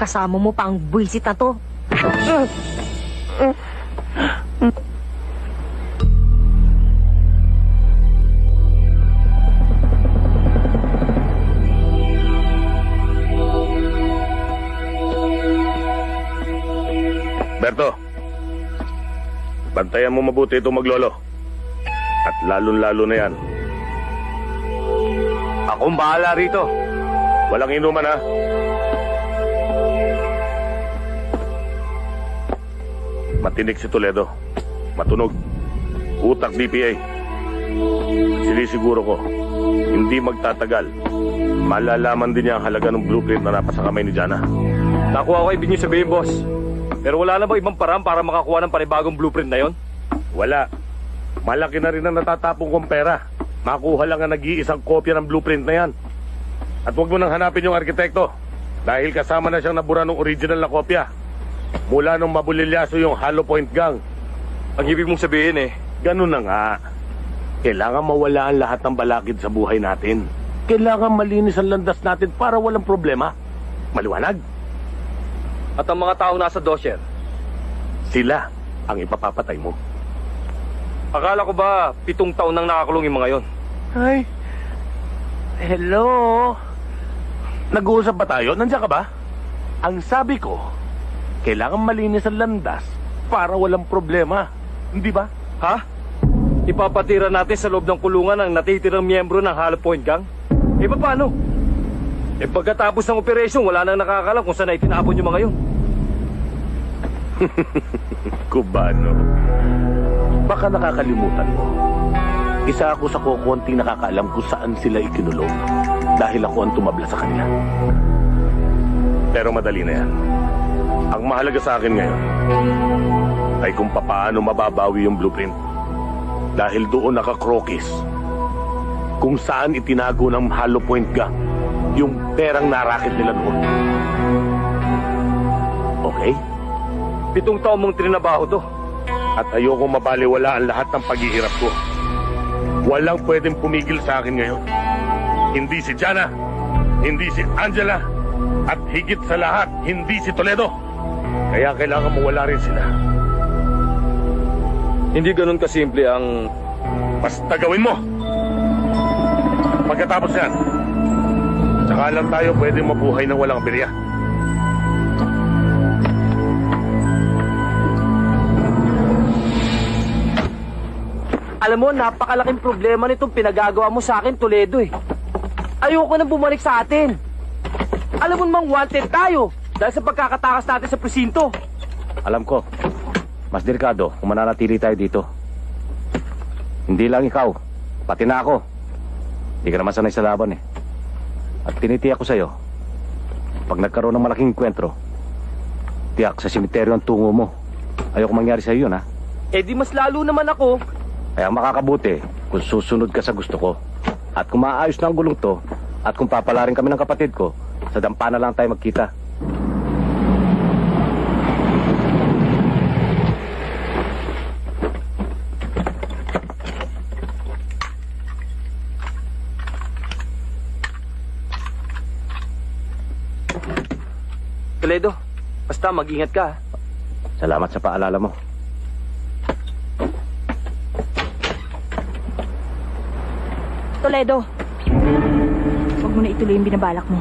Kasama mo pa ang buwisit na to. Berto, bantayan mo mabuti itong maglolo. At lalong-lalo na yan. Akong bahala rito. Walang inuman, ha? Matinik si Toledo. Matunog. Utak DPA. Sinisiguro ko, hindi magtatagal. Malalaman din niya ang halaga ng blueprint na napasa kamay ni Jana. Nakuha ko ibig niyo sabihin, boss. Pero wala na ba ibang paraan para makakuha ng panibagong blueprint na yon? Wala. Malaki na rin ang natatapong kong pera. Makuha lang ang nag-iisang kopya ng blueprint na yan. At huwag mo nang hanapin yung arkitekto. Dahil kasama na siyang nabura ng original na kopya. Mula nung mabulilyaso yung Hollow Point Gang. Ang ibig mong sabihin eh. Ganun na nga. Kailangan mawala ang lahat ng balakid sa buhay natin. Kailangan malinis ang landas natin para walang problema. Maliwanag? At ang mga taong nasa dosyer, Sila ang ipapapatay mo. akala ko ba 7 taon nang nakakulong yung mga yon? Ay, hello? Nag-uusap ba tayo? Nandiyan ka ba? Ang sabi ko, kailangan malinis ang landas para walang problema. Hindi ba? Ha? Ipapatira natin sa loob ng kulungan ang natitirang miyembro ng Hollow Point Gang? Eh, paano? Eh, pagkatapos ng operasyon, wala nang nakakalam kung saan na itinapon yung mga yun. Kubano, baka nakakalimutan mo. Isa ako sa kukunting nakakaalam kung saan sila ikinulong dahil ako ang tumabla sa kanila. Pero madali na yan. Ang mahalaga sa akin ngayon ay kung papaano mababawi yung blueprint. Dahil doon nakakrokis kung saan itinago ng Hollow Point Gang yung perang narakit nila doon. Okay? 7 taon mong trinabaho to. At ayoko mabaliwala ang lahat ng paghihirap ko. Walang pwedeng pumigil sa akin ngayon. Hindi si Jana, hindi si Angela, at higit sa lahat, hindi si Toledo. Kaya kailangan mawala rin sila. Hindi ganun kasimple ang... Basta gawin mo! Pagkatapos yan, tsaka lang tayo pwedeng mabuhay ng walang birya. Alam mo, napakalaking problema nitong pinagagawa mo sa akin, Toledo eh. Ayoko nang bumalik sa atin. Alam mo namang wanted tayo dahil sa pagkakatakas natin sa presinto. Alam ko, mas delikado kung mananatili tayo dito. Hindi lang ikaw, pati na ako. Hindi ka naman sanay sa laban eh. At tinitiyak ko sa'yo, pag nagkaroon ng malaking enkwentro, tiyak sa simeteryo ang tungo mo. Ayoko mangyari sa'yo yun, ha? Eh di mas lalo naman ako. Kaya makakabuti kung susunod ka sa gusto ko. At kung maayos na ang gulong to, at kung papalarin kami ng kapatid ko, sa dampa na lang tayo magkita. Toledo, basta mag-ingat ka. Salamat sa paalala mo. Toledo, huwag mo na ituloy yung binabalak mo.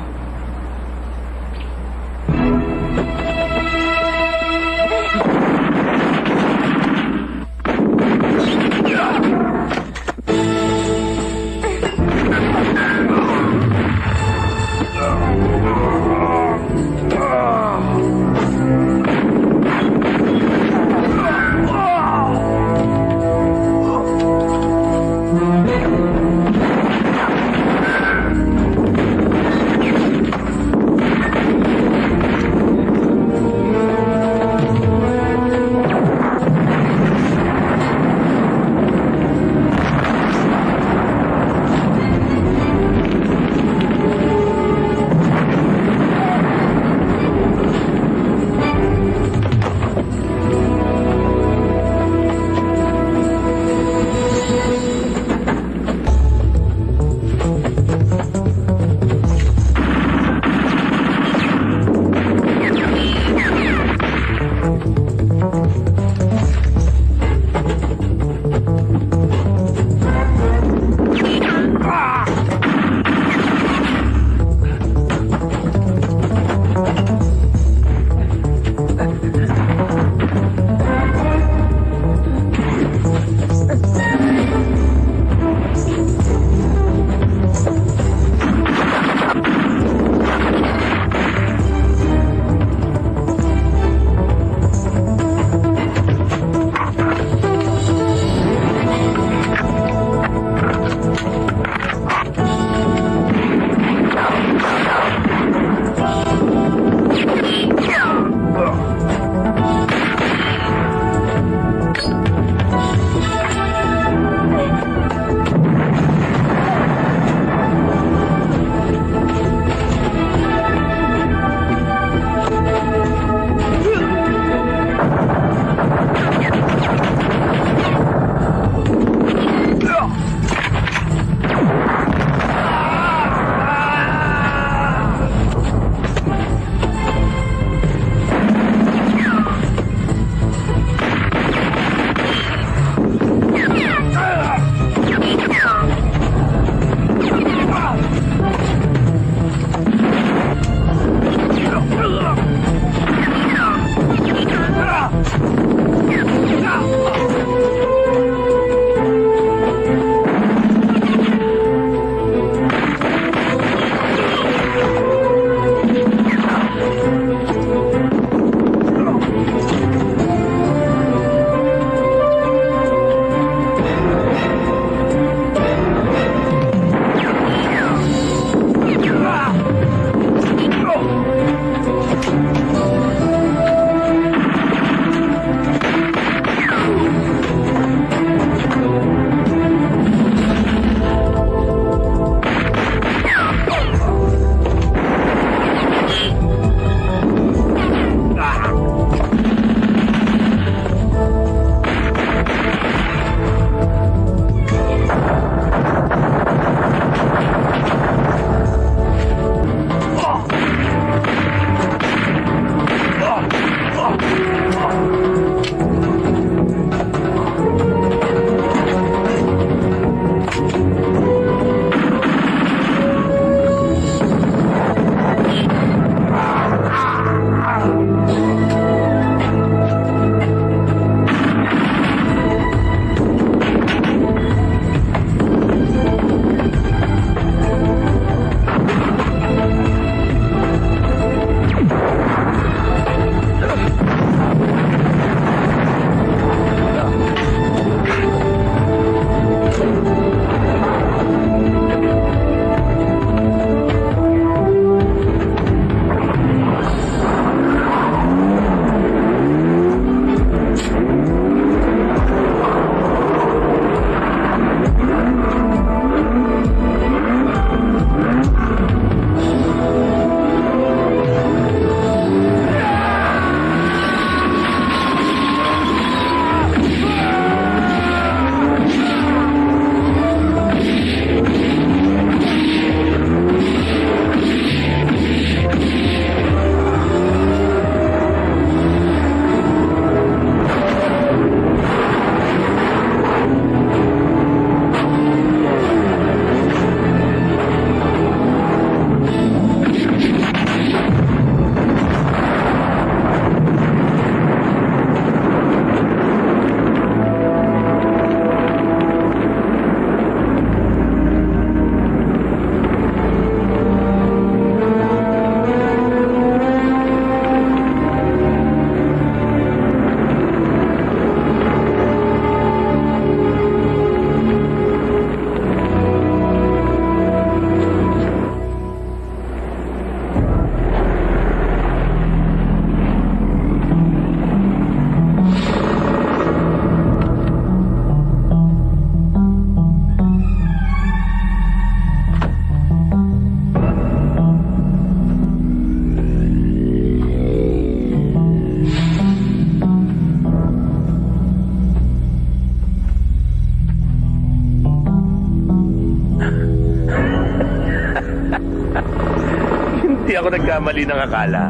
ako nagkamali ng akala.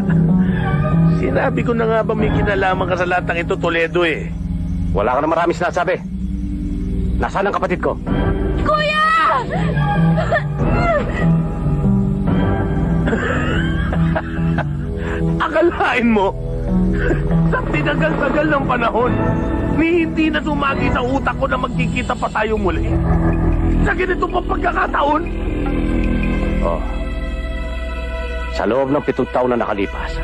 Sinabi ko na nga ba may kinalaman ka sa lahat ng ito, Toledo eh. Wala ka na maraming sinasabi. Nasaan ang kapatid ko? Kuya! Akalain mo, sa tinagal-tagal ng panahon, ni hindi na sumagi sa utak ko na magkikita pa tayo muli. Sa ganito pa pagkakataon. Oh. Sa loob ng 7 taon na nakalipas,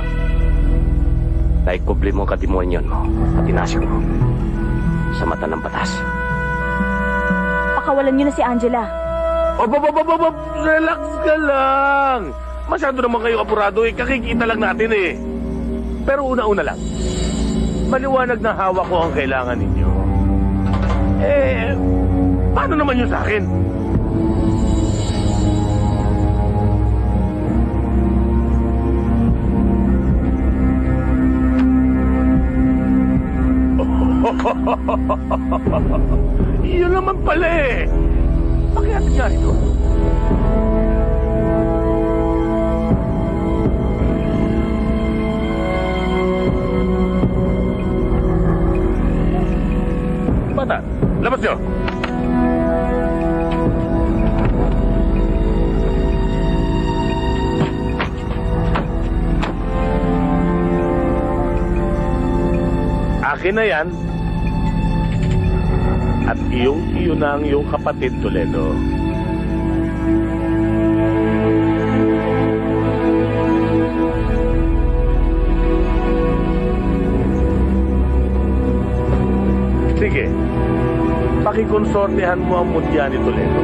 naikubli mo ang katimonyon mo at inasik mo sa mata ng batas. Pakawalan niyo na si Angela. Relax ka lang. Masyado naman kayo apurado eh. Kakikita lang natin eh. Pero una-una lang. Maliwanag na hawak ko ang kailangan ninyo. Eh, paano naman yun sa akin? Yun naman pala eh. Bakit nga ito? Bata, labas nyo. Akin na yan. At iyo na ang iyong kapatid, Toledo. Sige, pakikonsortehan mo ang mundya ni Toledo.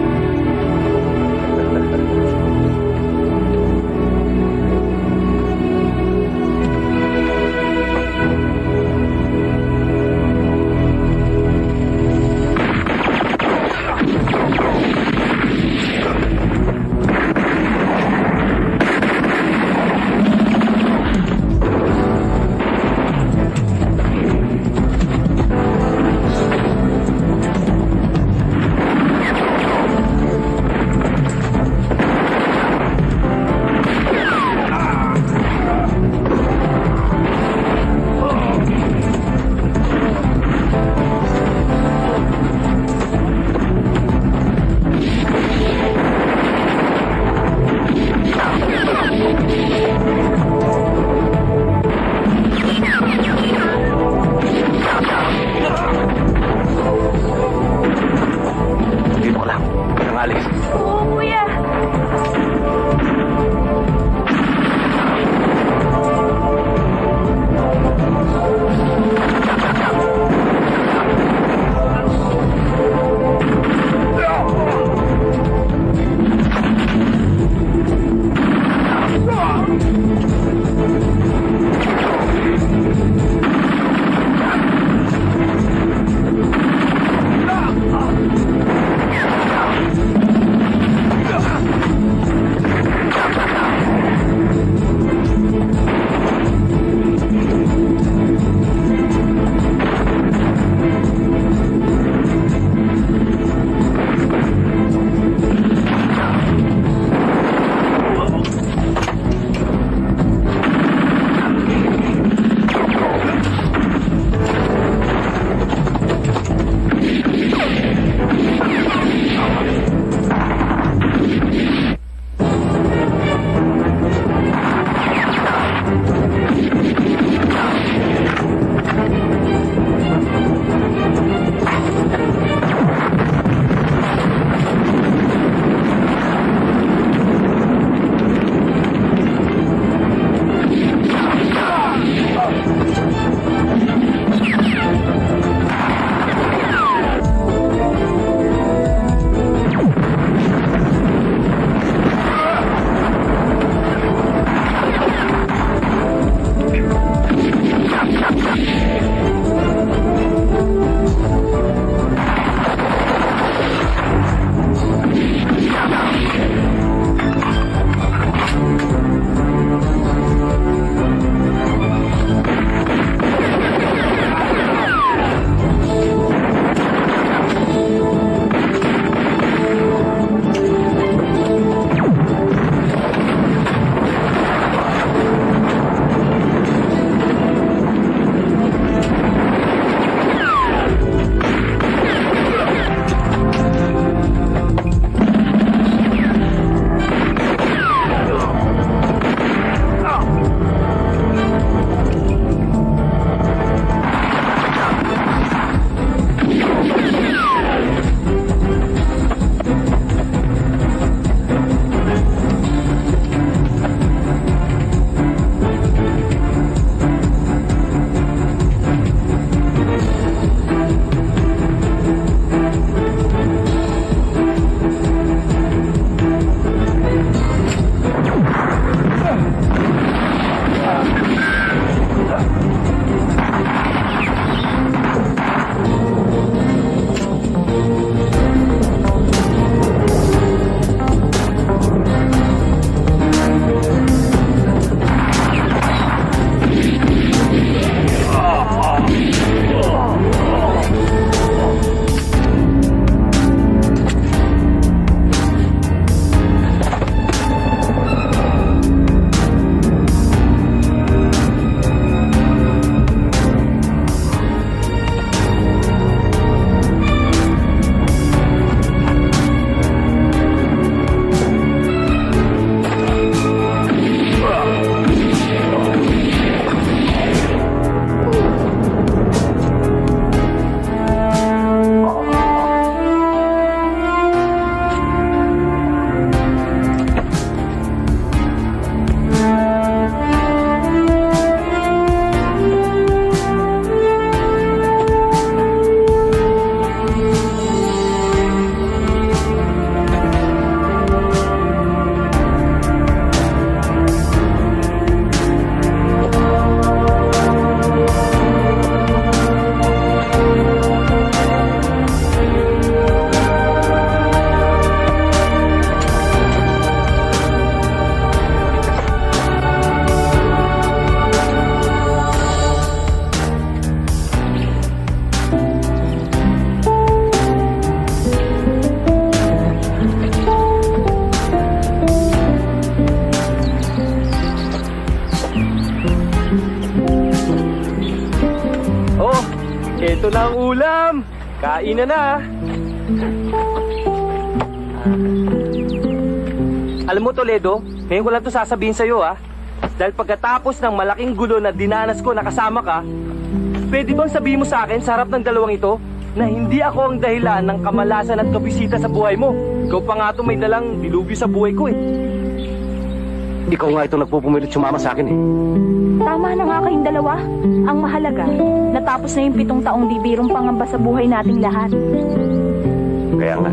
Kainan na. Alam mo, Toledo, ngayon ko lang ito sasabihin sa'yo, Dahil pagkatapos ng malaking gulo na dinanas ko na kasama ka, pwede bang sabihin mo sa akin sa harap ng dalawang ito na hindi ako ang dahilan ng kamalasan at kabisita sa buhay mo? Ikaw pa nga ito may dalang dilubyo sa buhay ko, Ikaw nga itong nagpupumilit sumama sa akin, Tama na nga kayong dalawa. Ang mahalaga, natapos na yung 7 taong bibirong pangamba sa buhay nating lahat. Kaya nga,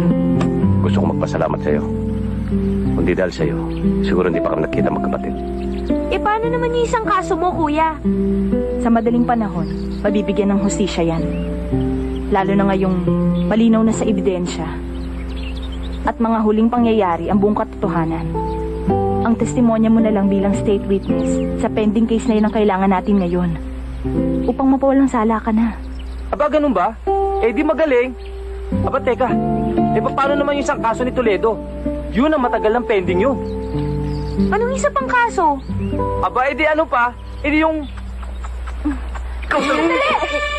gusto kong magpasalamat sa'yo. Kundi dahil sa'yo, siguro hindi pa kami nagkita magkapatid. Paano naman yung isang kaso mo, kuya? Sa madaling panahon, mabibigyan ng hustisya yan. Lalo na ngayong malinaw na sa ebidensya. At mga huling pangyayari ang buong katotohanan. Ang testimonya mo na lang bilang state witness sa pending case na yun ang kailangan natin ngayon. Upang mapawalang sala ka na. Aba, ganun ba? Di magaling. Aba, teka. Paano naman yung isang kaso ni Toledo? Yun ang matagal ng pending yun. Anong isa pang kaso? Aba, ano pa? Yung... Dali!